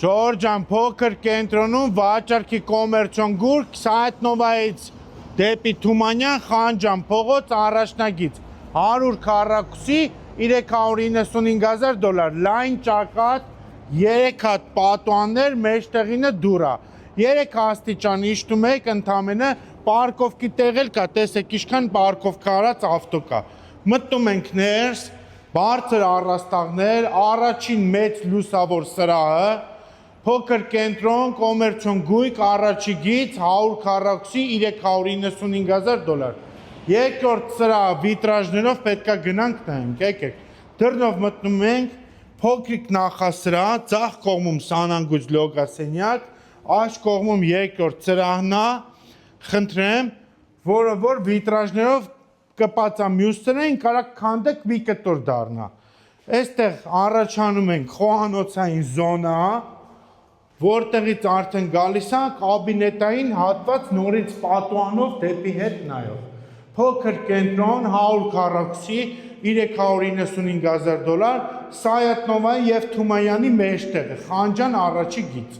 Ժորժան փոքր կենտրոնում վաճառքի կոմերցիոն գուրգ Սայաթնովայից դեպի Թումանյան Խանջան փողոց առաջնագիծ 100 քառակուսի $395,000 լայն ճակատ 3 հատ պատուաններ մեջտեղինը դուրա 3 աստիճան իջնում եք ընդամենը պարկովկի տեղ էլ կա տեսեք ինչքան պարկովկա արած ավտո կա մտնում ենք ներս բարձր առաստաղներ առաջին մեծ լուսավոր սրահը Փոքր կենտրոն, կոմերցիոն գույք, առաջի գիծ, 100 քառակուսի $395,000 Երկրորդ սրահ վիտրաժներով պետքա գնանք նայենք, եկեք դռնով մտնում ենք, փոքրիկ նախասրահ, ձախ կողմում սանանգույց լոգասենյակ, աջ կողմում երկրորդ սրահն է, խնդրեմ, որ վիտրաժներով կպած է մյուս սրահին, կարակ քանդեք մի կտոր դառնա Այստեղ առաջանում ենք խոհանոցային զոնա Որտեղից արդեն գալիս է կաբինետային հատված նորից պատուանով դեպի հետ նայով Փոքր կենտրոն 100 քառակուսի $395,000 Սայաթնովայի եւ Թումանյանի մեջտեղը Խանջան առաջի գիծ